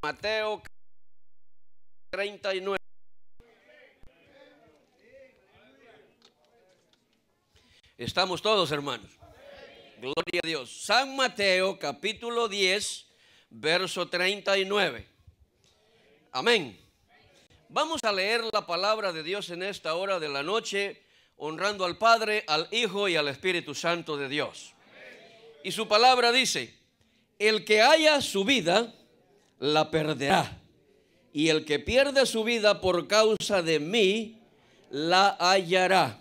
Mateo 39. Estamos todos, hermanos. Gloria a Dios. San Mateo capítulo 10, verso 39. Amén. Vamos a leer la palabra de Dios en esta hora de la noche, honrando al Padre, al Hijo y al Espíritu Santo de Dios. Y su palabra dice: el que haya su vida, la perderá. Y el que pierde su vida por causa de mí, la hallará.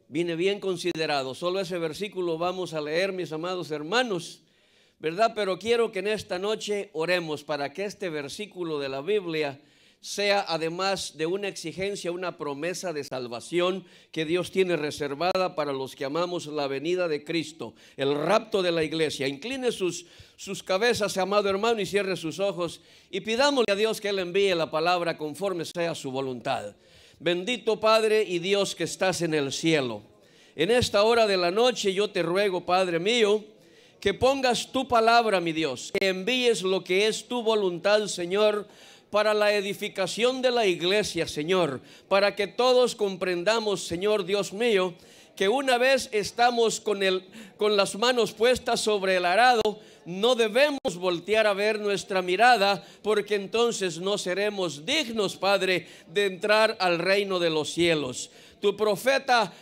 Viene bien considerado. Solo ese versículo vamos a leer, mis amados hermanos, ¿verdad? Pero quiero que en esta noche oremos para que este versículo de la Biblia sea, además de una exigencia, una promesa de salvación que Dios tiene reservada para los que amamos la venida de Cristo, el rapto de la iglesia. Incline sus cabezas, amado hermano, y cierre sus ojos y pidámosle a Dios que Él envíe la palabra conforme sea su voluntad. Bendito Padre y Dios que estás en el cielo, en esta hora de la noche yo te ruego, Padre mío, que pongas tu palabra, mi Dios, que envíes lo que es tu voluntad, Señor, para la edificación de la iglesia, Señor, para que todos comprendamos, Señor Dios mío, que una vez estamos con las manos puestas sobre el arado, no debemos voltear a ver nuestra mirada, porque entonces no seremos dignos, Padre, de entrar al reino de los cielos. Tu profeta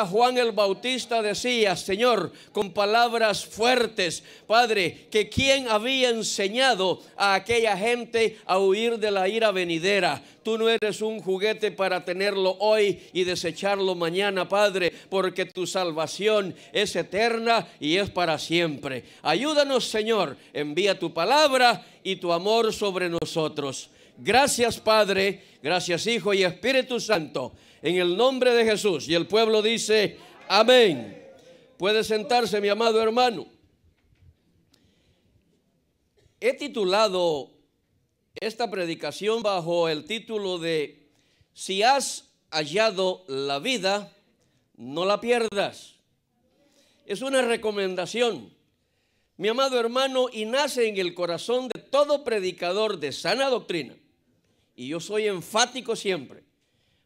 Juan el Bautista decía, Señor, con palabras fuertes, Padre, que quién había enseñado a aquella gente a huir de la ira venidera. Tú no eres un juguete para tenerlo hoy y desecharlo mañana, Padre, porque tu salvación es eterna y es para siempre. Ayúdanos, Señor, envía tu palabra y tu amor sobre nosotros. Gracias, Padre, gracias, Hijo y Espíritu Santo, en el nombre de Jesús. Y el pueblo dice, amén. Puede sentarse, mi amado hermano. He titulado esta predicación bajo el título de Si has hallado la vida, no la pierdas. Es una recomendación, mi amado hermano, y nace en el corazón de todo predicador de sana doctrina. Y yo soy enfático siempre,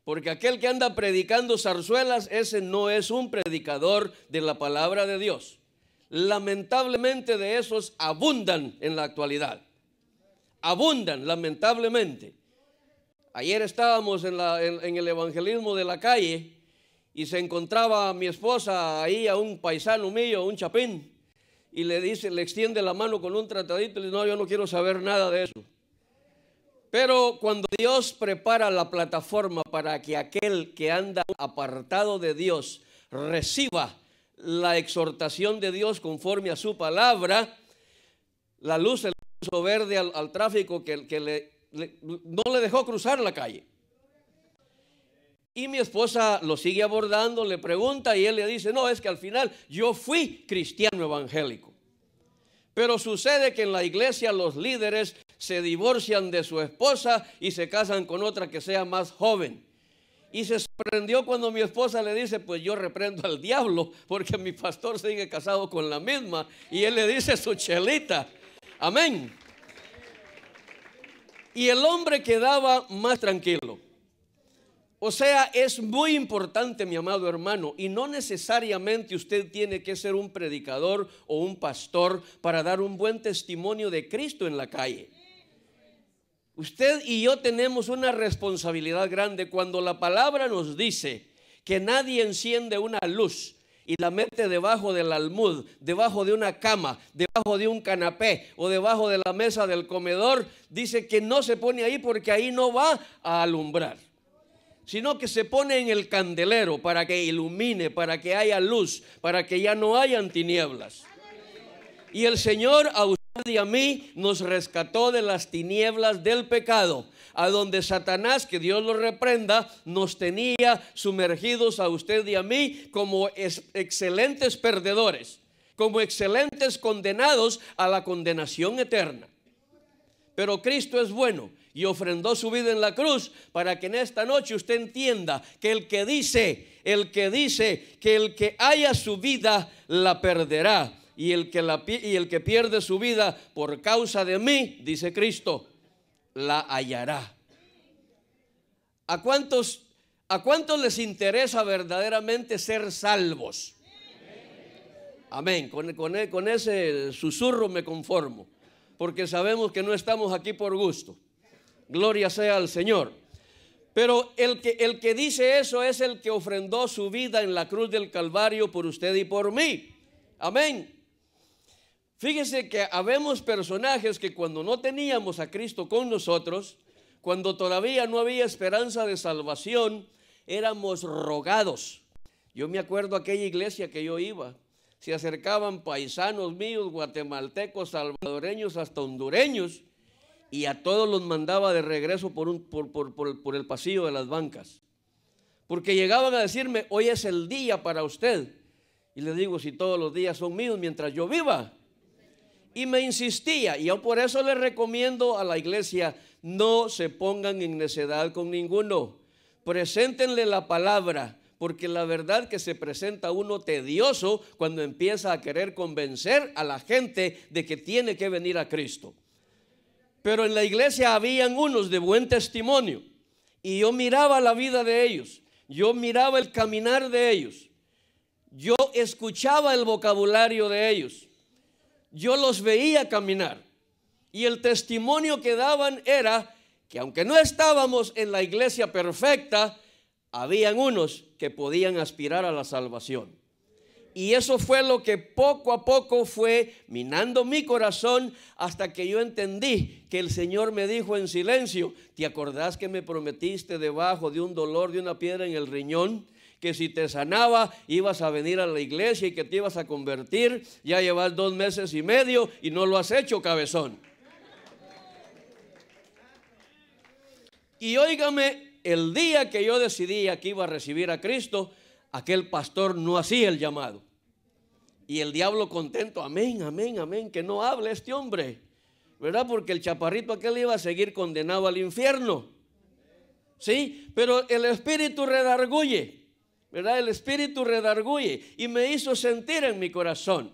porque aquel que anda predicando zarzuelas, ese no es un predicador de la palabra de Dios. Lamentablemente de esos abundan en la actualidad. Abundan, lamentablemente. Ayer estábamos en el evangelismo de la calle y se encontraba mi esposa ahí a un paisano mío, un chapín, y le extiende la mano con un tratadito y le dice, no, yo no quiero saber nada de eso. Pero cuando Dios prepara la plataforma para que aquel que anda apartado de Dios reciba la exhortación de Dios conforme a su palabra, la luz se le puso verde al tráfico que no le dejó cruzar la calle. Y mi esposa lo sigue abordando, le pregunta y él le dice, no, es que al final yo fui cristiano evangélico. Pero sucede que en la iglesia los líderes se divorcian de su esposa y se casan con otra que sea más joven. Y se sorprendió cuando mi esposa le dice, pues yo reprendo al diablo porque mi pastor sigue casado con la misma. Y él le dice su chelita. Amén. Y el hombre quedaba más tranquilo. O sea, es muy importante, mi amado hermano, y no necesariamente usted tiene que ser un predicador o un pastor para dar un buen testimonio de Cristo en la calle. Usted y yo tenemos una responsabilidad grande cuando la palabra nos dice que nadie enciende una luz y la mete debajo del almud, debajo de una cama, debajo de un canapé o debajo de la mesa del comedor. Dice que no se pone ahí porque ahí no va a alumbrar, sino que se pone en el candelero para que ilumine, para que haya luz, para que ya no hayan tinieblas. Y el Señor a usted y a mí nos rescató de las tinieblas del pecado, a donde Satanás, que Dios lo reprenda, nos tenía sumergidos a usted y a mí como excelentes perdedores, como excelentes condenados a la condenación eterna. Pero Cristo es bueno y ofrendó su vida en la cruz para que en esta noche usted entienda que el que dice que el que haya su vida la perderá, y el que pierde su vida por causa de mí, dice Cristo, la hallará. ¿A cuántos les interesa verdaderamente ser salvos? Amén. Con ese susurro me conformo, porque sabemos que no estamos aquí por gusto. Gloria sea al Señor. Pero el que dice eso es el que ofrendó su vida en la cruz del Calvario por usted y por mí. Amén. Fíjese que habemos personajes que cuando no teníamos a Cristo con nosotros, cuando todavía no había esperanza de salvación, éramos rogados. Yo me acuerdo aquella iglesia que yo iba. Se acercaban paisanos míos, guatemaltecos, salvadoreños, hasta hondureños, y a todos los mandaba de regreso por el pasillo de las bancas. Porque llegaban a decirme, hoy es el día para usted. Y le digo, si todos los días son míos mientras yo viva. Y me insistía, y yo por eso le recomiendo a la iglesia, no se pongan en necedad con ninguno. Preséntenle la palabra, porque la verdad que se presenta uno tedioso cuando empieza a querer convencer a la gente de que tiene que venir a Cristo. Pero en la iglesia habían unos de buen testimonio, y yo miraba la vida de ellos, yo miraba el caminar de ellos, yo escuchaba el vocabulario de ellos, yo los veía caminar, y el testimonio que daban era que aunque no estábamos en la iglesia perfecta, habían unos que podían aspirar a la salvación. Y eso fue lo que poco a poco fue minando mi corazón, hasta que yo entendí que el Señor me dijo en silencio, ¿te acordás que me prometiste debajo de un dolor de una piedra en el riñón, que si te sanaba ibas a venir a la iglesia y que te ibas a convertir? Ya llevas 2 meses y medio y no lo has hecho, cabezón. Y óigame, el día que yo decidí que iba a recibir a Cristo, aquel pastor no hacía el llamado. Y el diablo contento, amén, amén, amén, que no hable este hombre, ¿verdad? Porque el chaparrito aquel iba a seguir condenado al infierno. Sí, pero el Espíritu redarguye, ¿verdad? El Espíritu redarguye y me hizo sentir en mi corazón.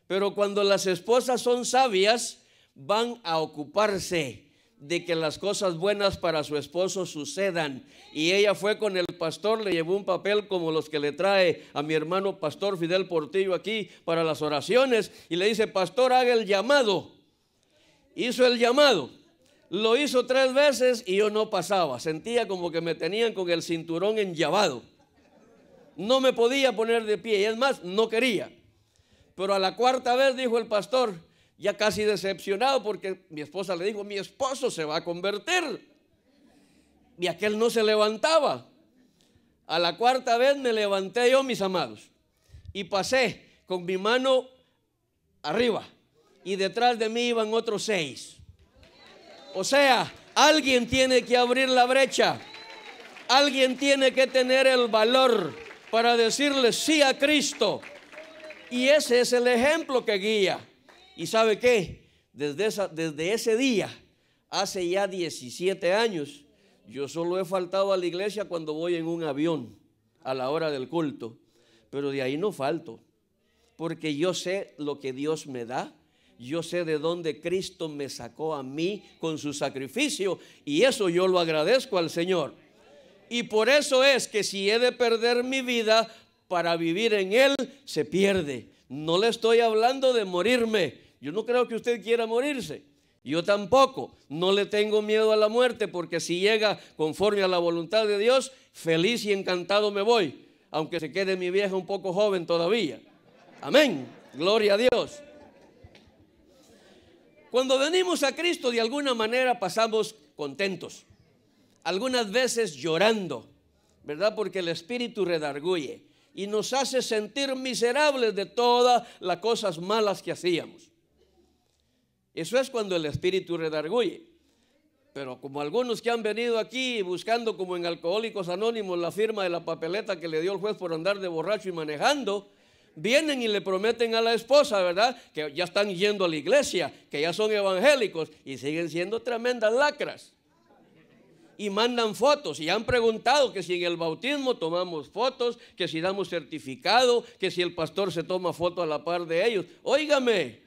Pero cuando las esposas son sabias, van a ocuparse de que las cosas buenas para su esposo sucedan. Y ella fue con el pastor, le llevó un papel como los que le trae a mi hermano pastor Fidel Portillo aquí para las oraciones, y le dice, pastor, haga el llamado. Hizo el llamado, lo hizo 3 veces y yo no pasaba, sentía como que me tenían con el cinturón enllavado, no me podía poner de pie, y es más, no quería. Pero a la 4ª vez dijo el pastor, ya casi decepcionado, porque mi esposa le dijo, mi esposo se va a convertir, y aquel no se levantaba. A la 4ª vez me levanté yo, mis amados, y pasé con mi mano arriba, y detrás de mí iban otros 6. O sea, alguien tiene que abrir la brecha, alguien tiene que tener el valor para decirle sí a Cristo, y ese es el ejemplo que guía. ¿Y sabe qué? Desde ese día, hace ya 17 años, yo solo he faltado a la iglesia cuando voy en un avión a la hora del culto, pero de ahí no falto, porque yo sé lo que Dios me da, yo sé de dónde Cristo me sacó a mí con su sacrificio, y eso yo lo agradezco al Señor. Y por eso es que si he de perder mi vida para vivir en Él, se pierde. No le estoy hablando de morirme. Yo no creo que usted quiera morirse. Yo tampoco. No le tengo miedo a la muerte, porque si llega conforme a la voluntad de Dios, feliz y encantado me voy, aunque se quede mi vieja un poco joven todavía. Amén. Gloria a Dios. Cuando venimos a Cristo, de alguna manera pasamos contentos, algunas veces llorando, ¿verdad? Porque el Espíritu redarguye y nos hace sentir miserables de todas las cosas malas que hacíamos. Eso es cuando el Espíritu redarguye. Pero como algunos que han venido aquí buscando, como en Alcohólicos Anónimos, la firma de la papeleta que le dio el juez por andar de borracho y manejando, vienen y le prometen a la esposa, ¿verdad?, que ya están yendo a la iglesia, que ya son evangélicos, y siguen siendo tremendas lacras. y mandan fotos y han preguntado que si en el bautismo tomamos fotos, que si damos certificado, que si el pastor se toma foto a la par de ellos. Óigame,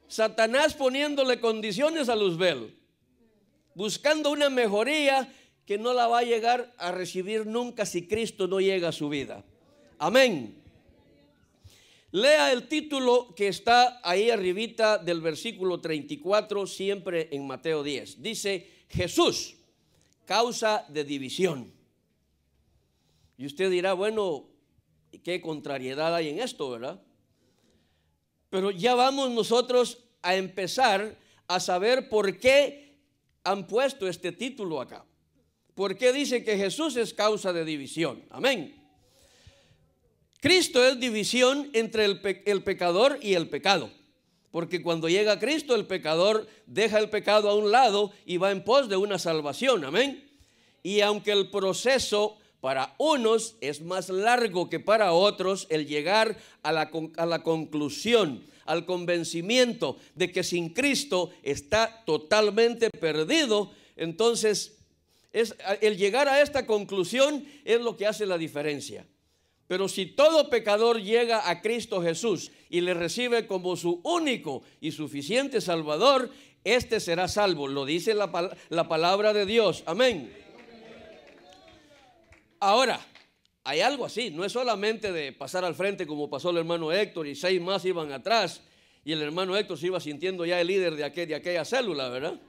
Satanás poniéndole condiciones a Luzbel, buscando una mejoría que no la va a llegar a recibir nunca si Cristo no llega a su vida. Amén. Lea el título que está ahí arribita del versículo 34, siempre en Mateo 10. Dice, Jesús, causa de división. Y usted dirá, bueno, qué contrariedad hay en esto, ¿verdad? Pero ya vamos nosotros a empezar a saber por qué han puesto este título acá. ¿Por qué dice que Jesús es causa de división? Amén. Cristo es división entre el pecador y el pecado. Porque cuando llega Cristo, el pecador deja el pecado a un lado y va en pos de una salvación. Amén. Y aunque el proceso para unos es más largo que para otros, el llegar a la conclusión, al convencimiento de que sin Cristo está totalmente perdido, entonces el llegar a esta conclusión es lo que hace la diferencia. Pero si todo pecador llega a Cristo Jesús y le recibe como su único y suficiente Salvador, este será salvo. Lo dice la palabra de Dios. Amén. Ahora, hay algo así. No es solamente de pasar al frente como pasó el hermano Héctor y 6 más iban atrás y el hermano Héctor se iba sintiendo ya el líder de aquella célula, ¿verdad?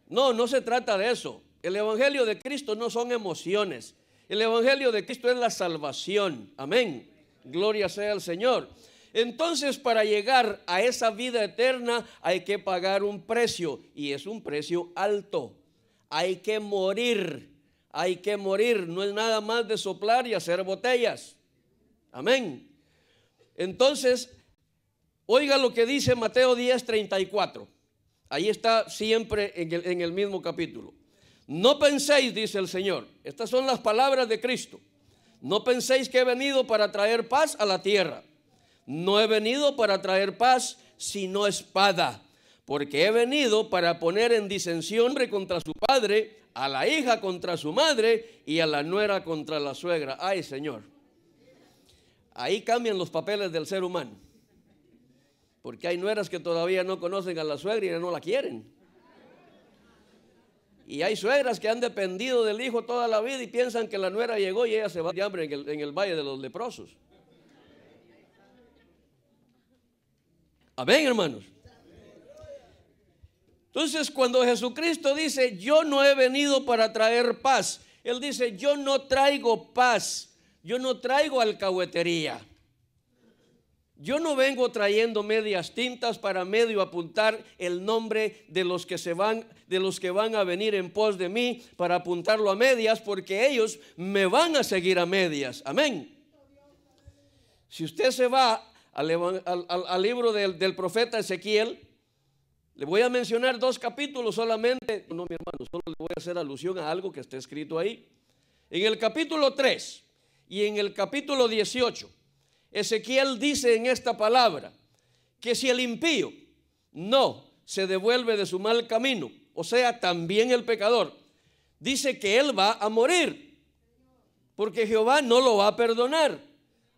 No se trata de eso. El evangelio de Cristo no son emociones. El evangelio de Cristo es la salvación. Amén. Gloria sea al Señor. Entonces, para llegar a esa vida eterna hay que pagar un precio, y es un precio alto. Hay que morir. No es nada más de soplar y hacer botellas. Amén. Entonces, oiga lo que dice Mateo 10:34. Ahí está siempre en el mismo capítulo. No penséis, dice el Señor, estas son las palabras de Cristo, no penséis que he venido para traer paz a la tierra. No he venido para traer paz, sino espada, porque he venido para poner en disensión contra su padre, a la hija contra su madre y a la nuera contra la suegra. Ay, Señor, ahí cambian los papeles del ser humano, porque hay nueras que todavía no conocen a la suegra y no la quieren. Y hay suegras que han dependido del hijo toda la vida y piensan que la nuera llegó y ella se va de hambre en el valle de los leprosos. Amén, hermanos. Entonces, cuando Jesucristo dice, yo no he venido para traer paz, Él dice, yo no traigo paz, yo no traigo alcahuetería. Yo no vengo trayendo medias tintas para medio apuntar el nombre de los que van a venir en pos de mí para apuntarlo a medias, porque ellos me van a seguir a medias. Amén. Si usted se va al libro del profeta Ezequiel, le voy a mencionar 2 capítulos solamente. No, mi hermano, solo le voy a hacer alusión a algo que está escrito ahí. En el capítulo 3 y en el capítulo 18. Ezequiel dice en esta palabra que si el impío no se devuelve de su mal camino, o sea, también el pecador, dice que él va a morir, porque Jehová no lo va a perdonar.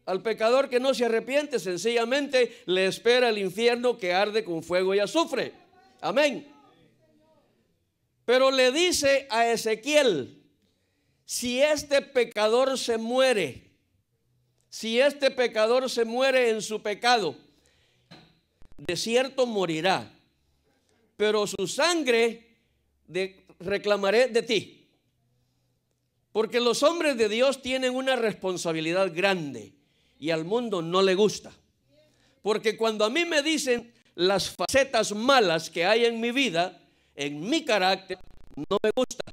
Al pecador que no se arrepiente, sencillamente le espera el infierno que arde con fuego y azufre. Amén. Pero le dice a Ezequiel, si este pecador se muere, en su pecado, de cierto morirá, pero su sangre reclamaré de ti. Porque los hombres de Dios tienen una responsabilidad grande y al mundo no le gusta. Porque cuando a mí me dicen las facetas malas que hay en mi vida, en mi carácter, no me gusta.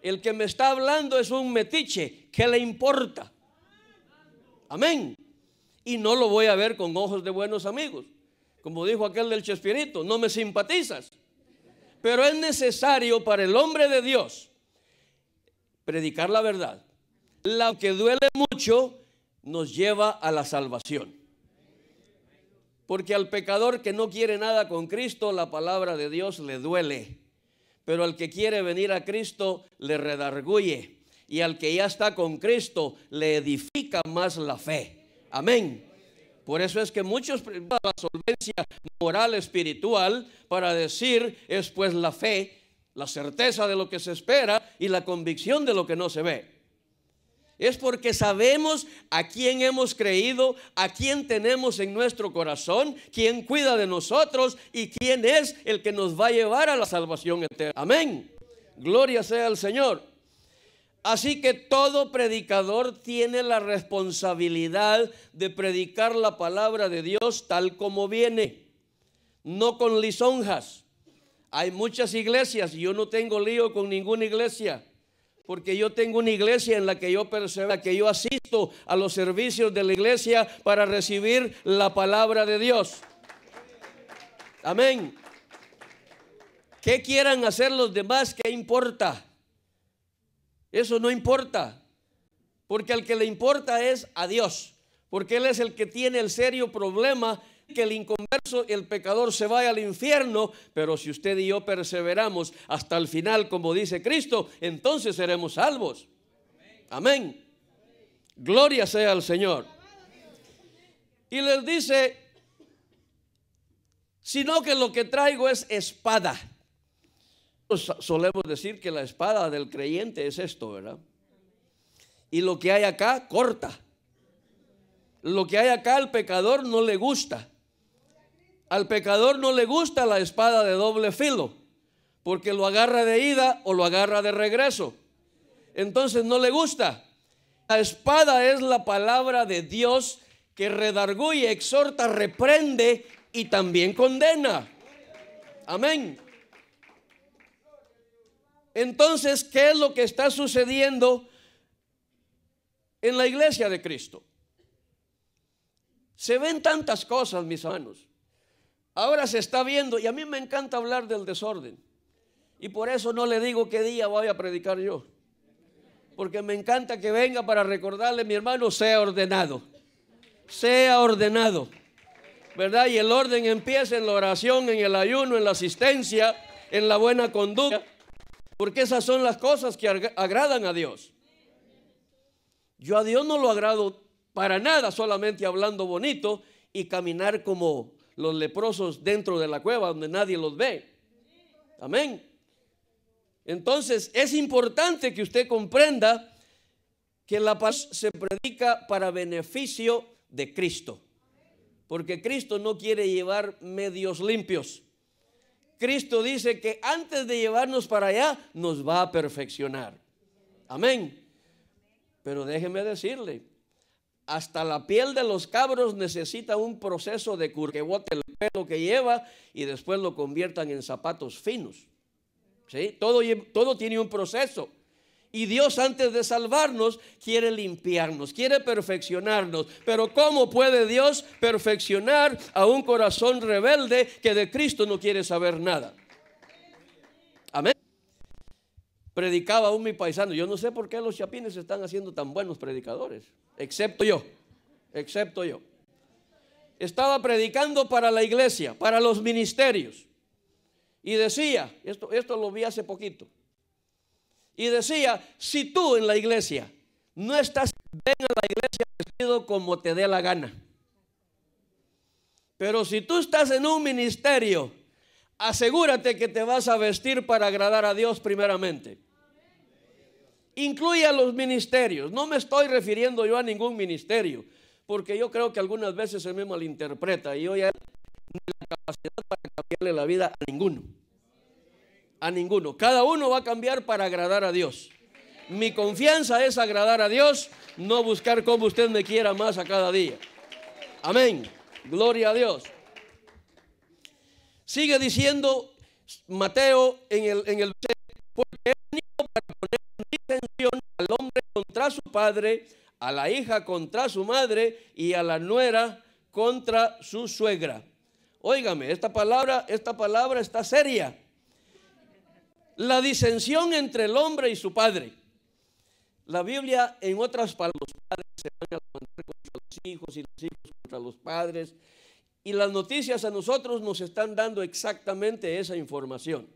El que me está hablando es un metiche. ¿Qué le importa? Amén. Y no lo voy a ver con ojos de buenos amigos. Como dijo aquel del Chespirito, no me simpatizas. Pero es necesario para el hombre de Dios predicar la verdad. La que duele mucho nos lleva a la salvación. Porque al pecador que no quiere nada con Cristo, la palabra de Dios le duele. Pero al que quiere venir a Cristo, le redarguye. Y al que ya está con Cristo, le edifica más la fe. Amén. Por eso es que muchos la solvencia moral espiritual para decir es pues la fe, la certeza de lo que se espera y la convicción de lo que no se ve. Es porque sabemos a quién hemos creído, a quién tenemos en nuestro corazón, quién cuida de nosotros y quién es el que nos va a llevar a la salvación eterna. Amén. Gloria sea al Señor. Así que todo predicador tiene la responsabilidad de predicar la palabra de Dios tal como viene, no con lisonjas. Hay muchas iglesias y yo no tengo lío con ninguna iglesia, porque yo tengo una iglesia en la que yo persevero, que yo asisto a los servicios de la iglesia para recibir la palabra de Dios. Amén. ¿Qué quieran hacer los demás? ¿Qué importa? Eso no importa, porque al que le importa es a Dios, porque Él es el que tiene el serio problema que el inconverso, el pecador se vaya al infierno. Pero si usted y yo perseveramos hasta el final, como dice Cristo, entonces seremos salvos. Amén. Gloria sea al Señor. Y les dice, sino que lo que traigo es espada. Solemos decir que la espada del creyente es esto, ¿verdad? Y lo que hay acá corta. Lo que hay acá al pecador no le gusta. Al pecador no le gusta la espada de doble filo, porque lo agarra de ida o lo agarra de regreso. Entonces no le gusta. La espada es la palabra de Dios que redarguye, exhorta, reprende y también condena. Amén. Entonces, ¿qué es lo que está sucediendo en la iglesia de Cristo? Se ven tantas cosas, mis hermanos. Ahora se está viendo, y a mí me encanta hablar del desorden. Y por eso no le digo qué día voy a predicar yo. Porque me encanta que venga para recordarle, mi hermano, sea ordenado. Sea ordenado. ¿Verdad? Y el orden empieza en la oración, en el ayuno, en la asistencia, en la buena conducta. Porque esas son las cosas que agradan a Dios. Yo a Dios no lo agrado para nada, solamente hablando bonito y caminar como los leprosos dentro de la cueva donde nadie los ve. Amén. Entonces es importante que usted comprenda que la paz se predica para beneficio de Cristo. Porque Cristo no quiere llevar medios limpios. Cristo dice que antes de llevarnos para allá, nos va a perfeccionar. Amén. Pero déjeme decirle, hasta la piel de los cabros necesita un proceso de cura, que bote el pelo que lleva y después lo conviertan en zapatos finos. ¿Sí? Todo tiene un proceso. Y Dios, antes de salvarnos, quiere limpiarnos, quiere perfeccionarnos. Pero ¿cómo puede Dios perfeccionar a un corazón rebelde que de Cristo no quiere saber nada? Amén. Predicaba aún mi paisano. Yo no sé por qué los chapines están haciendo tan buenos predicadores, excepto yo. Estaba predicando para la iglesia, para los ministerios. Y decía, esto lo vi hace poquito. Y decía, si tú en la iglesia no estás, ven a la iglesia vestido como te dé la gana. Pero si tú estás en un ministerio, asegúrate que te vas a vestir para agradar a Dios primeramente. Incluye a los ministerios. No me estoy refiriendo yo a ningún ministerio, porque yo creo que algunas veces se me malinterpreta y yo ya no tengo la capacidad para cambiarle la vida a ninguno. A ninguno. Cada uno va a cambiar para agradar a Dios. Mi confianza es agradar a Dios, no buscar cómo usted me quiera más a cada día. Amén. Gloria a Dios. Sigue diciendo Mateo en el porque he venido para poner en disensión al hombre contra su padre, a la hija contra su madre y a la nuera contra su suegra. Óigame, esta palabra está seria. La disensión entre el hombre y su padre. La Biblia, en otras palabras, los padres se van a levantar contra los hijos y los hijos contra los padres. Y las noticias a nosotros nos están dando exactamente esa información.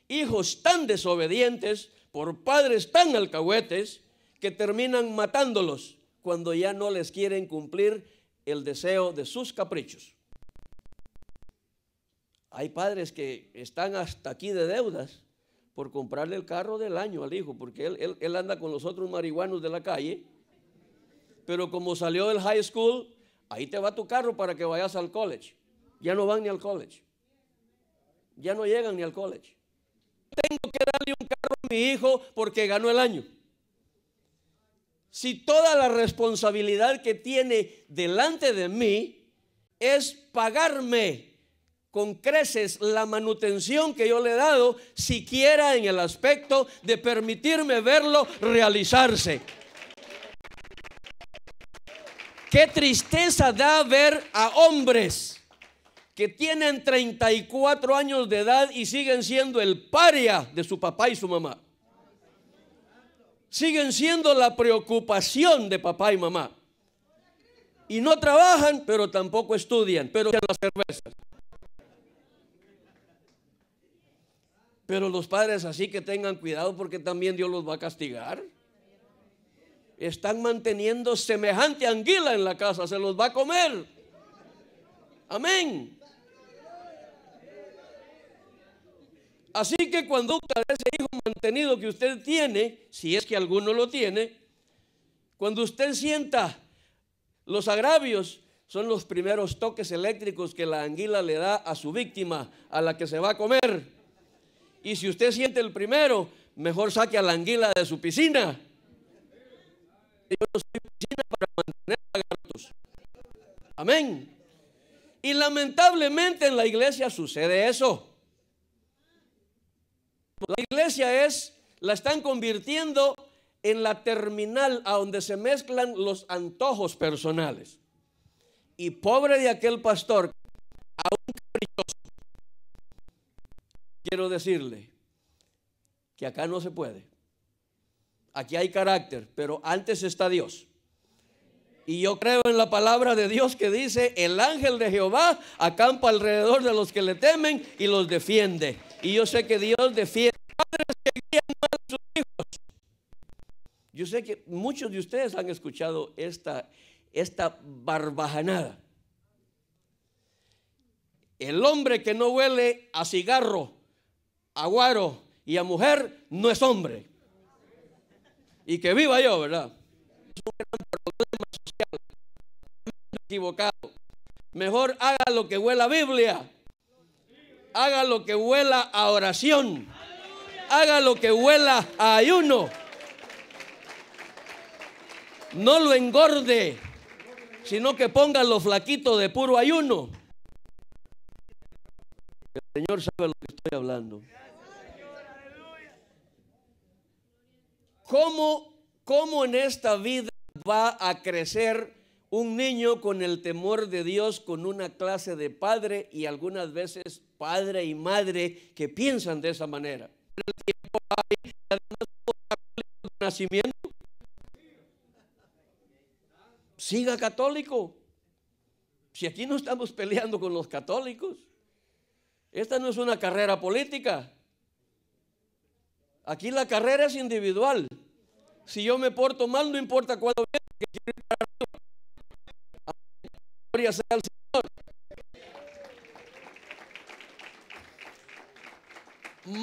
Hijos tan desobedientes por padres tan alcahuetes que terminan matándolos cuando ya no les quieren cumplir el deseo de sus caprichos. Hay padres que están hasta aquí de deudas por comprarle el carro del año al hijo, porque él anda con los otros marihuanos de la calle, pero como salió del high school, ahí te va tu carro para que vayas al college. Ya no van ni al college. Ya no llegan ni al college. Tengo que darle un carro a mi hijo porque ganó el año. Si toda la responsabilidad que tiene delante de mí es pagarme con creces la manutención que yo le he dado, siquiera en el aspecto de permitirme verlo realizarse. Qué tristeza da ver a hombres que tienen 34 años de edad y siguen siendo el paria de su papá y su mamá. Siguen siendo la preocupación de papá y mamá. Y no trabajan, pero tampoco estudian, pero en las cervezas. Pero los padres así que tengan cuidado porque también Dios los va a castigar. Están manteniendo semejante anguila en la casa, se los va a comer. Amén. Así que cuando de ese hijo mantenido que usted tiene, si es que alguno lo tiene, cuando usted sienta los agravios, son los primeros toques eléctricos que la anguila le da a su víctima, a la que se va a comer. Y si usted siente el primero, mejor saque a la anguila de su piscina. Yo no soy piscina para mantener lagartos. Amén. Y lamentablemente en la iglesia sucede eso. La iglesia la están convirtiendo en la terminal a donde se mezclan los antojos personales. Y pobre de aquel pastor, aún caprichoso. Quiero decirle que acá no se puede. Aquí hay carácter, pero antes está Dios. Y yo creo en la palabra de Dios que dice: el ángel de Jehová acampa alrededor de los que le temen y los defiende. Y yo sé que Dios defiende padres que guían mal a sus hijos. Yo sé que muchos de ustedes han escuchado esta barbajanada. El hombre que no huele a cigarro, a guaro y a mujer no es hombre. Y que viva yo, ¿verdad? Es un gran problema social. Equivocado. Mejor haga lo que huela a Biblia. Haga lo que huela a oración. Haga lo que huela a ayuno. No lo engorde, sino que ponga lo flaquito de puro ayuno. El Señor sabe lo que estoy hablando. ¿Cómo en esta vida va a crecer un niño con el temor de Dios, con una clase de padre y algunas veces padre y madre que piensan de esa manera? En el tiempo hay de nacimiento. Siga católico. Si aquí no estamos peleando con los católicos, esta no es una carrera política. Aquí la carrera es individual. Si yo me porto mal, no importa cuándo viene, que quiero ir para arriba. Gloria sea al Señor.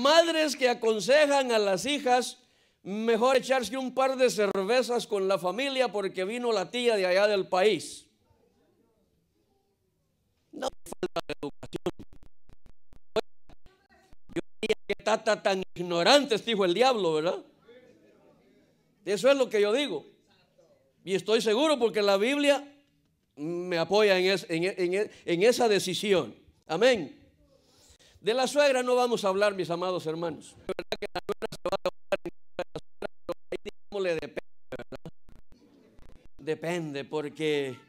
Madres que aconsejan a las hijas: mejor echarse un par de cervezas con la familia porque vino la tía de allá del país. No falta de educación. Yo diría que tata tan ignorantes, dijo el diablo, ¿verdad? Eso es lo que yo digo. Y estoy seguro porque la Biblia me apoya en esa decisión. Amén. De la suegra no vamos a hablar, mis amados hermanos. De verdad que la suegra se va a hablar de la suegra, pero ahí digámosle depende, ¿verdad? Depende, porque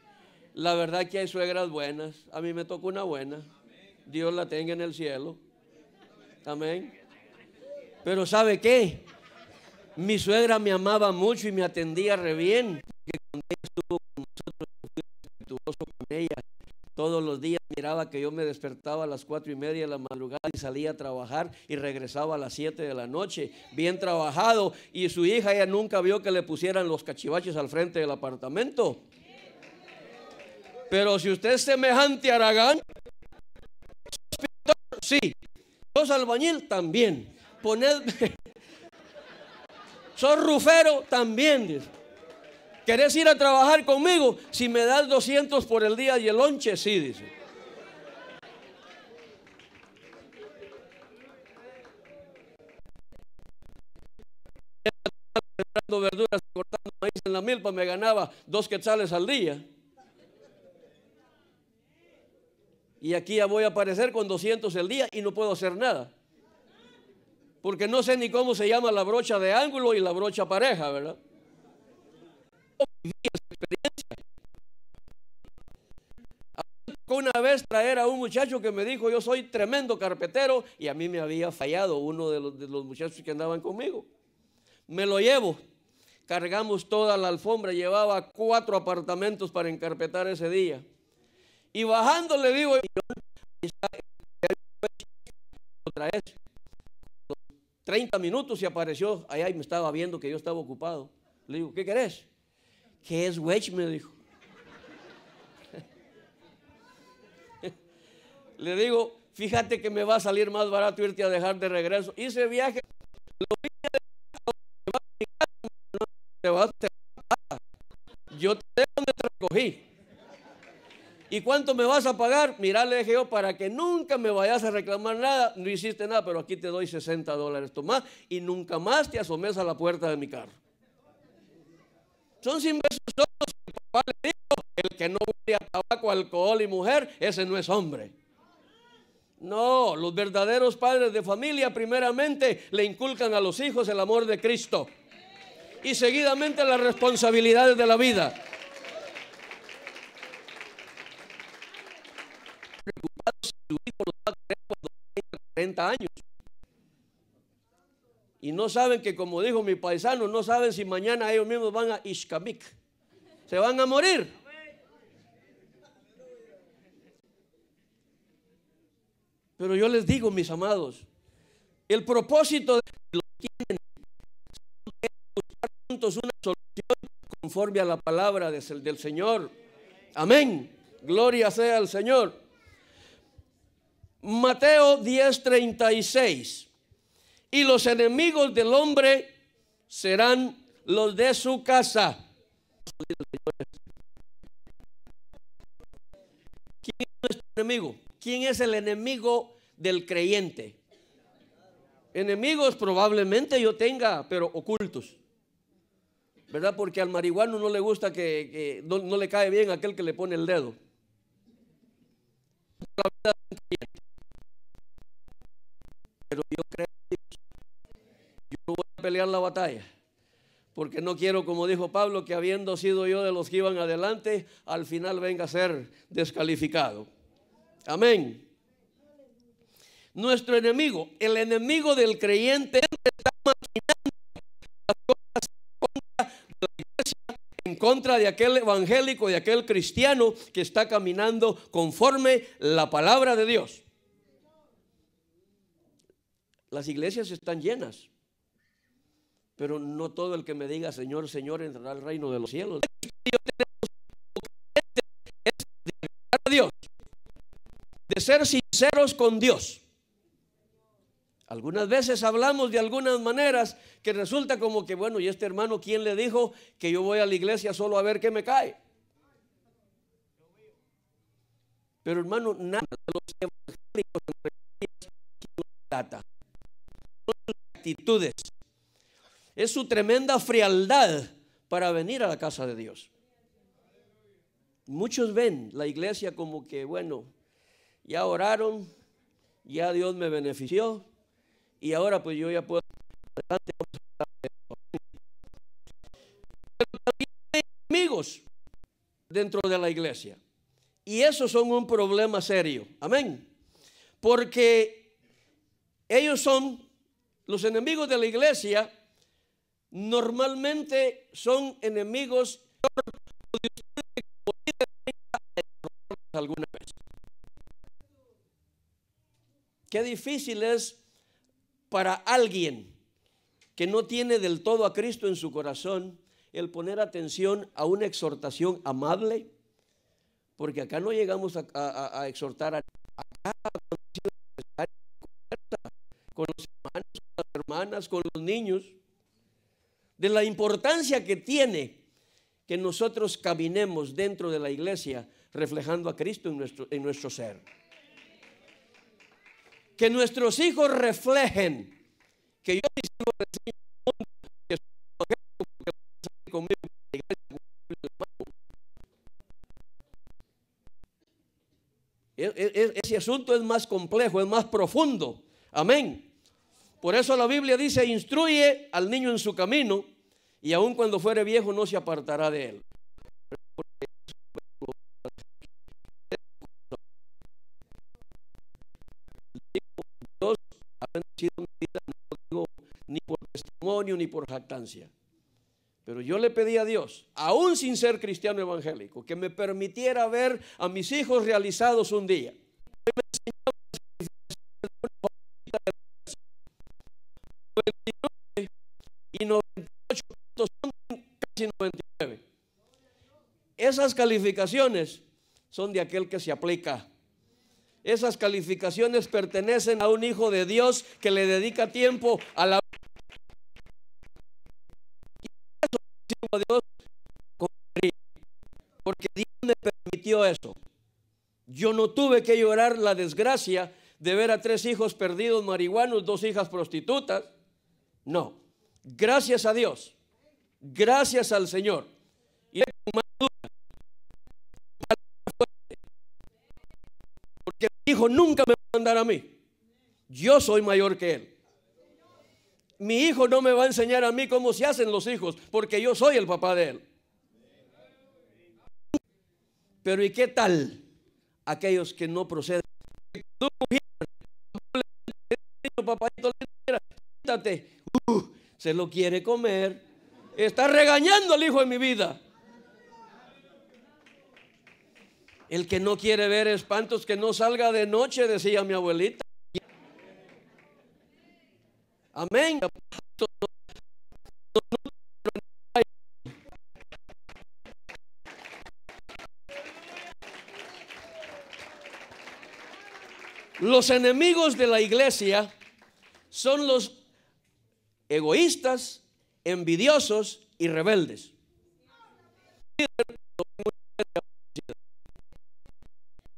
la verdad que hay suegras buenas. A mí me tocó una buena. Dios la tenga en el cielo. Amén. Pero ¿sabe qué? Mi suegra me amaba mucho y me atendía re bien. Porque cuando ella estuvo con nosotros, yo fui respetuoso con ella Todos los días miraba que yo me despertaba a las 4:30 de la madrugada y salía a trabajar y regresaba a las 7 de la noche, bien trabajado. Y su hija, ella nunca vio que le pusieran los cachivaches al frente del apartamento. Pero si usted es semejante a Aragán, sí, sos albañil también, sos rufero también, dice. ¿Querés ir a trabajar conmigo? Si me das 200 por el día y el lonche, sí, dice. Sembrando verduras, cortando maíz en la milpa, me ganaba 2 quetzales al día. Y aquí ya voy a aparecer con 200 el día y no puedo hacer nada. Porque no sé ni cómo se llama la brocha de ángulo y la brocha pareja, ¿verdad? Una vez traer a un muchacho que me dijo: yo soy tremendo carpetero, y a mí me había fallado uno de los muchachos que andaban conmigo. Me lo llevo, cargamos toda la alfombra, llevaba 4 apartamentos para encarpetar ese día. Y bajando le digo: otra vez, 30 minutos y apareció allá y me estaba viendo que yo estaba ocupado. Le digo: ¿qué querés? ¿Qué es wedge? Me dijo. Le digo: fíjate que me va a salir más barato irte a dejar de regreso. Hice viaje, yo te dejo donde te recogí. ¿Y cuánto me vas a pagar? Mirá, le dije yo, para que nunca me vayas a reclamar nada. No hiciste nada, pero aquí te doy $60. Tomá, y nunca más te asomes a la puerta de mi carro. Son sinversos todos. El papá le dijo: el que no huele a tabaco, alcohol y mujer, ese no es hombre. No, los verdaderos padres de familia primeramente le inculcan a los hijos el amor de Cristo y seguidamente las responsabilidades de la vida. Preocupados si su hijo los va a querer cuando tenga 40 años. Y no saben que, como dijo mi paisano, no saben si mañana ellos mismos van a Ixcamik. Se van a morir. Pero yo les digo, mis amados, el propósito de los que tienen es buscar juntos una solución conforme a la palabra del Señor. Amén. Gloria sea al Señor. Mateo 10:36. Y los enemigos del hombre serán los de su casa. ¿Quién es nuestro enemigo? ¿Quién es el enemigo del creyente? Enemigos probablemente yo tenga, pero ocultos, ¿verdad? Porque al marihuano no le gusta que no le cae bien aquel que le pone el dedo. Pero yo creo que yo no voy a pelear la batalla, porque no quiero, como dijo Pablo, que habiendo sido yo de los que iban adelante, al final venga a ser descalificado. Amén. Nuestro enemigo, el enemigo del creyente, está maquinando las cosas en contra de la iglesia, en contra de aquel evangélico, de aquel cristiano que está caminando conforme la palabra de Dios. Las iglesias están llenas, pero no todo el que me diga Señor, Señor entrará al reino de los cielos. Es de a Dios, de ser sinceros con Dios. Algunas veces hablamos de algunas maneras que resulta como que, bueno, ¿y este hermano quién le dijo que yo voy a la iglesia solo a ver qué me cae? Pero hermano, nada de los evangélicos no trata. Son sus actitudes. Es su tremenda frialdad para venir a la casa de Dios. Muchos ven la iglesia como que, bueno, ya oraron, ya Dios me benefició y ahora pues yo ya puedo adelante. Pero también hay enemigos dentro de la iglesia y esos son un problema serio. Amén. Porque ellos son los enemigos de la iglesia. Normalmente son enemigos alguna vez. Qué difícil es para alguien que no tiene del todo a Cristo en su corazón el poner atención a una exhortación amable, porque acá no llegamos a exhortar acá con los hermanos, con las hermanas, con los niños, de la importancia que tiene que nosotros caminemos dentro de la iglesia reflejando a Cristo en nuestro ser. Que nuestros hijos reflejen que yo mis hijos reciben que soy conmigo a la iglesia. Ese asunto es más complejo, es más profundo. Amén. Por eso la Biblia dice: instruye al niño en su camino, y aun cuando fuere viejo no se apartará de él. Dios ha bendecido mi vida, no digo ni por testimonio ni por jactancia. Pero yo le pedí a Dios, aún sin ser cristiano evangélico, que me permitiera ver a mis hijos realizados un día. Y 98 puntos son casi 99. Esas calificaciones son de aquel que se aplica. Esas calificaciones pertenecen a un hijo de Dios que le dedica tiempo a la a Dios, porque Dios me permitió eso. Yo no tuve que llorar la desgracia de ver a 3 hijos perdidos marihuanos, 2 hijas prostitutas. No, gracias a Dios, gracias al Señor. Y porque mi hijo nunca me va a mandar a mí. Yo soy mayor que él. Mi hijo no me va a enseñar a mí cómo se hacen los hijos, porque yo soy el papá de él. Pero ¿y qué tal aquellos que no proceden? Papayito, siéntate. Se lo quiere comer. Está regañando al hijo de mi vida. El que no quiere ver espantos, que no salga de noche, decía mi abuelita. Amén. Los enemigos de la iglesia son los egoístas, envidiosos y rebeldes.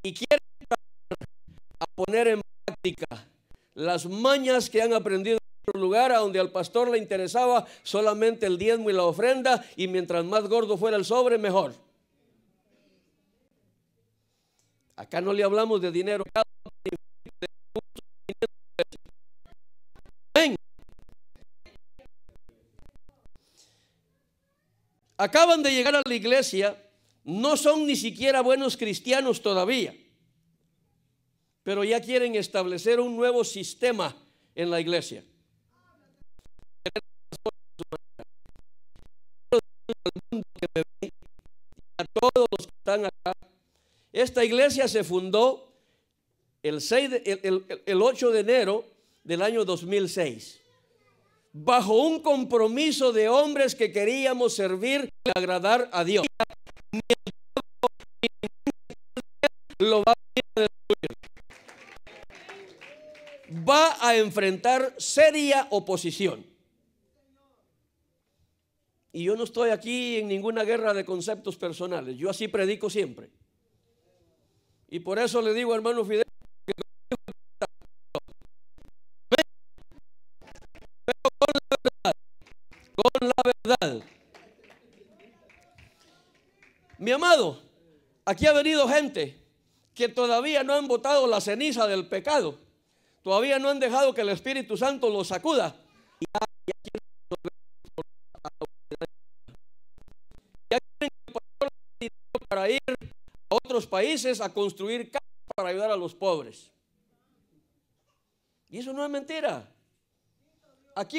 Y quieren poner en práctica las mañas que han aprendido en otro lugar, a donde al pastor le interesaba solamente el diezmo y la ofrenda, y mientras más gordo fuera el sobre, mejor. Acá no le hablamos de dinero. Acaban de llegar a la iglesia, no son ni siquiera buenos cristianos todavía, pero ya quieren establecer un nuevo sistema en la iglesia. A todos los que están acá, esta iglesia se fundó el 8 de enero del año 2006. Bajo un compromiso de hombres que queríamos servir y agradar a Dios. Lo va a destruir. Va a enfrentar seria oposición. Y yo no estoy aquí en ninguna guerra de conceptos personales. Yo así predico siempre. Y por eso le digo, hermano Fidel, con la verdad. Mi amado, aquí ha venido gente que todavía no han botado la ceniza del pecado, todavía no han dejado que el Espíritu Santo los sacuda. Ya quieren para ir a otros países a construir casas para ayudar a los pobres. Y eso no es mentira. Aquí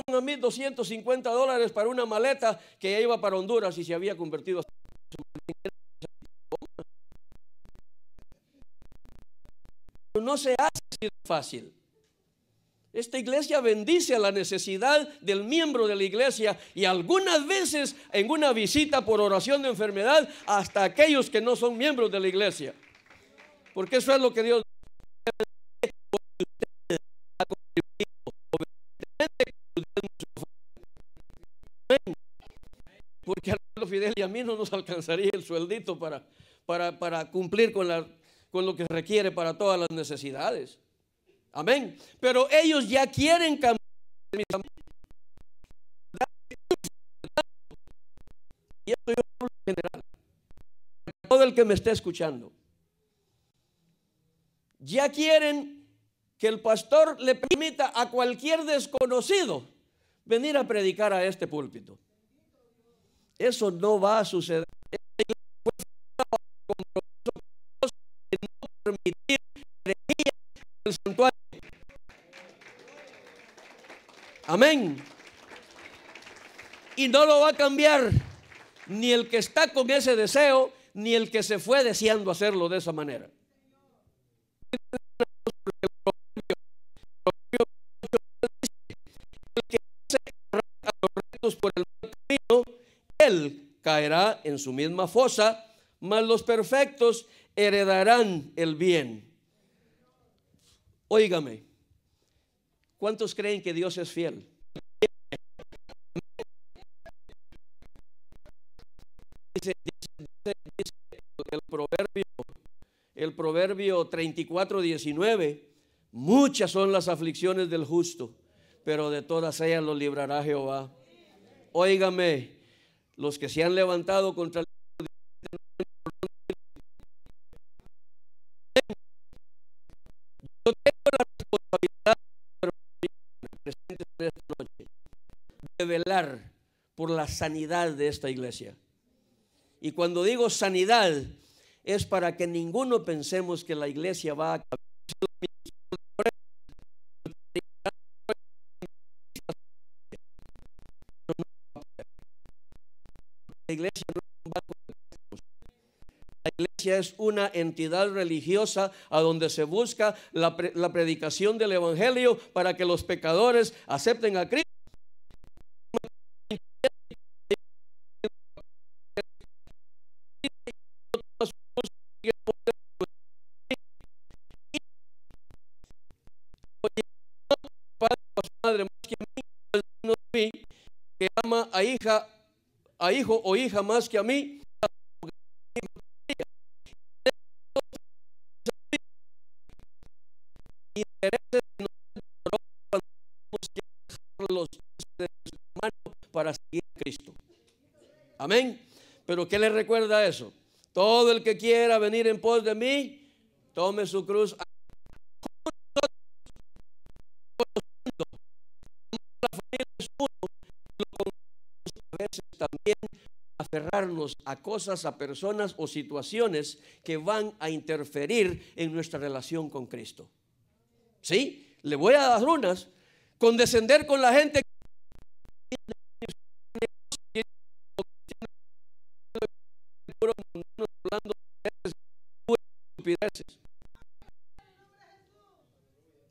a mí $250 para una maleta que ya iba para Honduras y se había convertido. no se hace así de fácil. Esta iglesia bendice a la necesidad del miembro de la iglesia y algunas veces en una visita por oración de enfermedad hasta aquellos que no son miembros de la iglesia. Porque eso es lo que Dios ha contribuido. Porque a los Fidel y a mí no nos alcanzaría el sueldito para cumplir con lo que requiere para todas las necesidades. Amén. Pero ellos ya quieren cambiar. Y esto yo hablo en general. Todo el que me esté escuchando. Ya quieren que el pastor le permita a cualquier desconocido venir a predicar a este púlpito. Eso no va a suceder. No permitir herejías en el santuario. Amén. Y no lo va a cambiar ni el que está con ese deseo, ni el que se fue deseando hacerlo de esa manera. El que hace a los rectos por el camino, él caerá en su misma fosa, mas los perfectos heredarán el bien. Óigame, ¿cuántos creen que Dios es fiel? Dice el proverbio 34:19, muchas son las aflicciones del justo, pero de todas ellas lo librará Jehová. Óigame, los que se han levantado contra el yo tengo la responsabilidad presente esta noche de velar por la sanidad de esta iglesia. Y cuando digo sanidad, es para que ninguno pensemos que la iglesia va a cambiar. La iglesia no es un banco de préstamos. La iglesia es una entidad religiosa a donde se busca la predicación del evangelio para que los pecadores acepten a Cristo. Madre más que a mí, que ama a hija, a hijo o hija más que a mí. Intereses los para seguir a Cristo. Amén. Pero ¿qué le recuerda eso? Todo el que quiera venir en pos de mí, tome su cruz. A veces también aferrarnos a cosas, a personas o situaciones que van a interferir en nuestra relación con Cristo. ¿Sí? Le voy a dar unas. Condescender con la gente.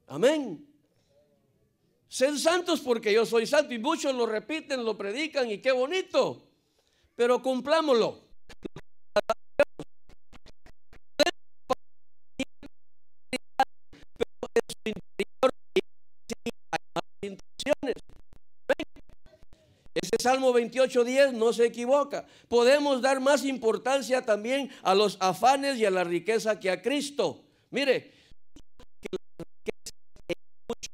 Amén. Sed santos porque yo soy santo, y muchos lo repiten, lo predican y qué bonito, pero cumplámoslo. Pero en su interior hay más intenciones. Ese Salmo 28:10 no se equivoca. Podemos dar más importancia también a los afanes y a la riqueza que a Cristo. Mire, que la riqueza es mucho.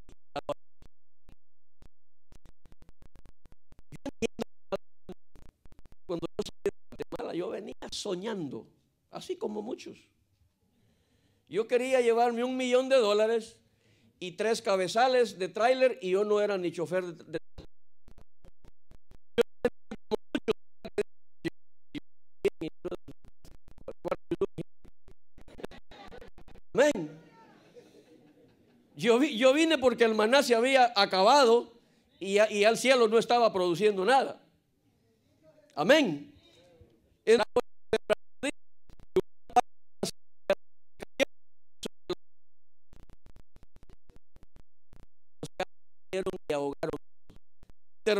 Cuando yo salí de Guatemala, yo venía soñando, así como muchos. Yo quería llevarme $1,000,000 y 3 cabezales de tráiler, y yo no era ni chofer de amén. Yo vine porque el maná se había acabado y al cielo no estaba produciendo nada. Amén.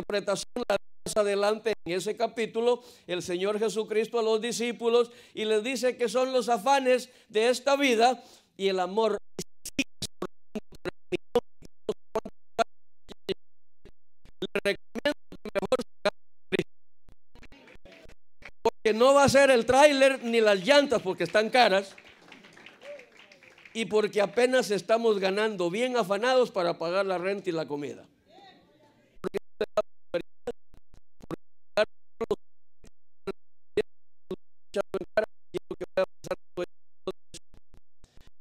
interpretación la más adelante en ese capítulo, el Señor Jesucristo a los discípulos y les dice que son los afanes de esta vida y el amor. Le recomiendo que mejor porque no va a ser el tráiler ni las llantas porque están caras y porque apenas estamos ganando bien afanados para pagar la renta y la comida.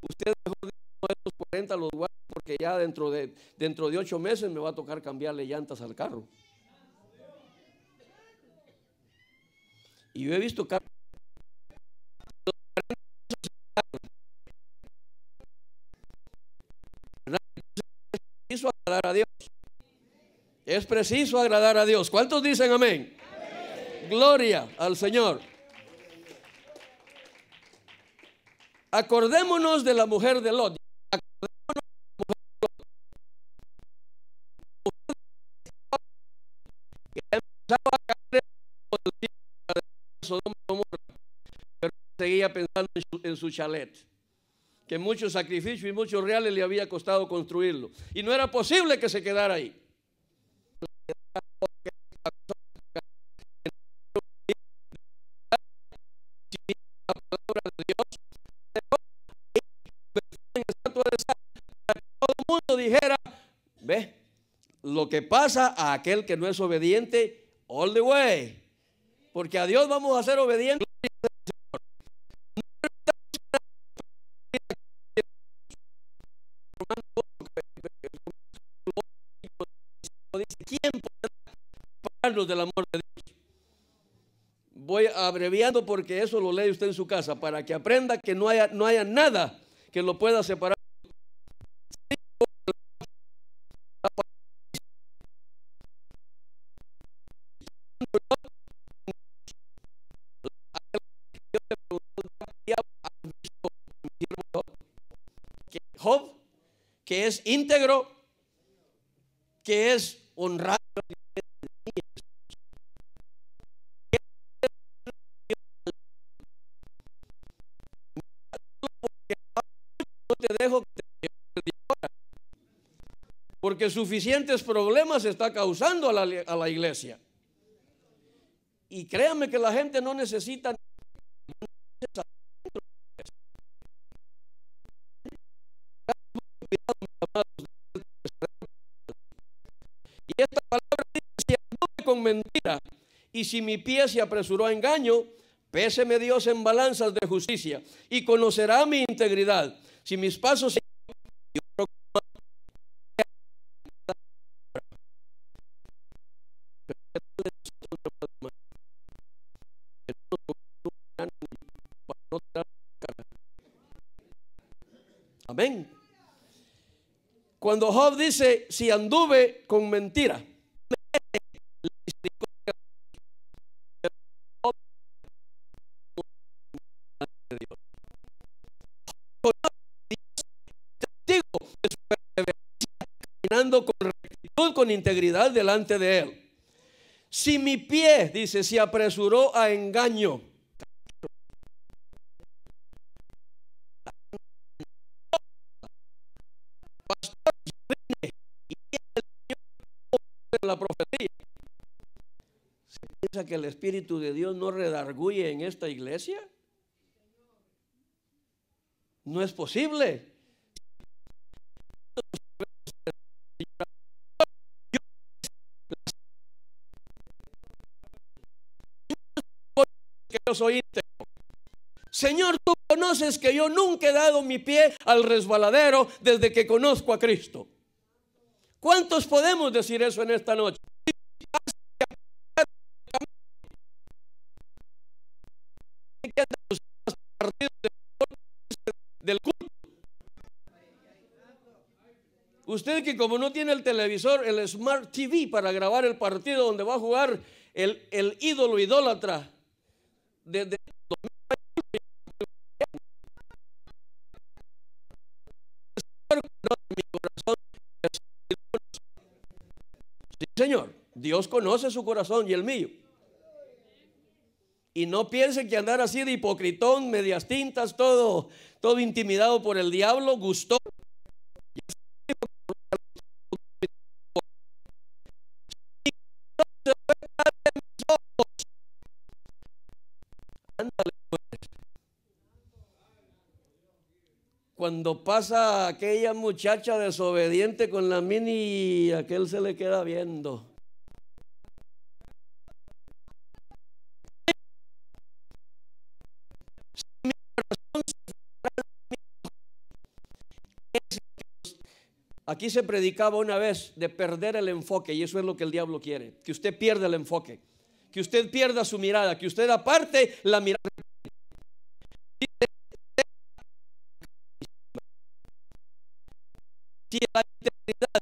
Usted mejor de estos 40 los guarda porque ya dentro de 8 meses me va a tocar cambiarle llantas al carro. Y yo he visto carros. Es preciso agradar a Dios. Es preciso agradar a Dios. ¿Cuántos dicen amén? Amén. Gloria al Señor. Acordémonos de la mujer de Lot. Que empezaba a caer Sodoma y Gomorra, pero seguía pensando en su chalet, que mucho sacrificio y muchos reales le había costado construirlo, y no era posible que se quedara ahí. La palabra de Dios, para que todo el mundo dijera, ve, lo que pasa a aquel que no es obediente, all the way, porque a Dios vamos a ser obedientes. ¿Quién podrá separarnos del amor de Dios? Voy abreviando porque eso lo lee usted en su casa para que aprenda que no haya nada que lo pueda separar. Job, que es íntegro, que es honrado, no te dejo que te porque suficientes problemas está causando a la iglesia. Y créanme que la gente no necesita. Y esta palabra dice: si anduve con mentira y si mi pie se apresuró a engaño, péseme Dios en balanzas de justicia y conocerá mi integridad. Si mis pasos amén. Cuando Job dice: si anduve con mentira, caminando con rectitud, con integridad delante de él. Si mi pie, dice, se apresuró a engaño, la profecía, ¿se piensa que el Espíritu de Dios no redarguye en esta iglesia? No es posible. Que yo soy íntegro. Señor, tú conoces que yo nunca he dado mi pie al resbaladero desde que conozco a Cristo. ¿Cuántos podemos decir eso en esta noche? Del culto. Usted que como no tiene el televisor, el Smart TV para grabar el partido donde va a jugar el ídolo idólatra de mi corazón. Sí, Señor, Dios conoce su corazón y el mío. Y no piensen que andar así de hipocritón, medias tintas, todo intimidado por el diablo, gustó. Cuando pasa aquella muchacha desobediente con la mini, aquel se le queda viendo. Aquí se predicaba una vez de perder el enfoque, y eso es lo que el diablo quiere, que usted pierda el enfoque, que usted pierda su mirada, que usted aparte la mirada. Si la integridad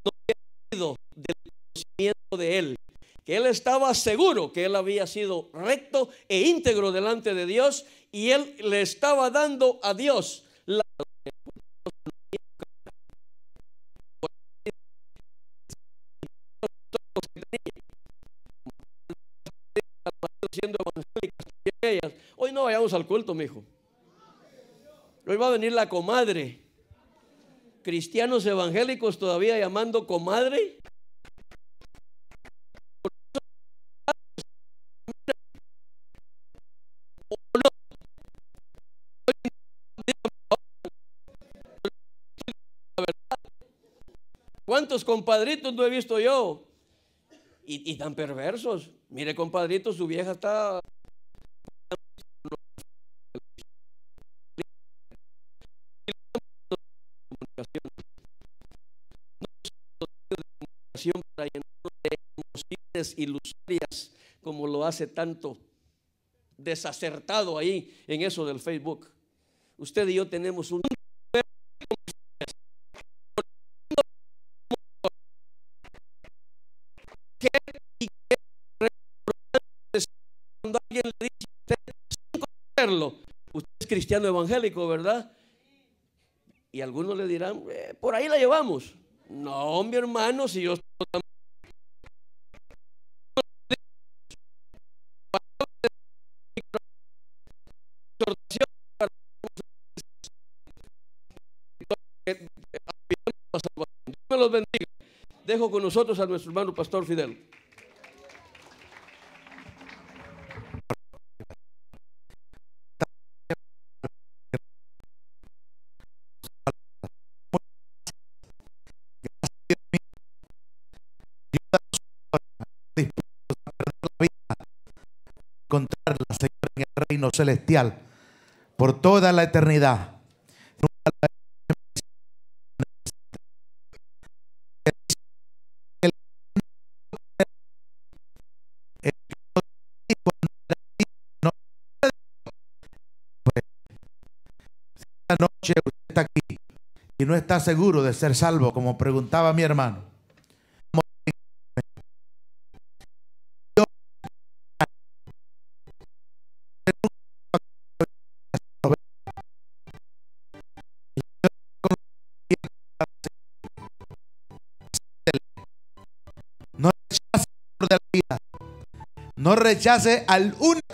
no había sido del conocimiento de él, que él estaba seguro que él había sido recto e íntegro delante de Dios, y él le estaba dando a Dios la siendo evangélicas. Hoy no vayamos al culto, mijo. Hoy va a venir la comadre. Cristianos evangélicos todavía llamando comadre. ¿Cuántos compadritos no he visto yo? Y tan perversos. Mire, compadrito, su vieja está... para llenarnos de emociones ilusorias, como lo hace tanto desacertado ahí en eso del Facebook. Usted y yo tenemos un... Cuando alguien le dice a usted, sin conocerlo, usted es cristiano evangélico, ¿verdad? Y algunos le dirán, por ahí la llevamos. No, mi hermano, si yo estoy Dios me los bendiga. Dejo con nosotros a nuestro hermano Pastor Fidel. Encontrarla, Señor, en el reino celestial por toda la eternidad. Esta noche usted está aquí y no está seguro de ser salvo, como preguntaba mi hermano. No rechace al de la vida. No rechace al único.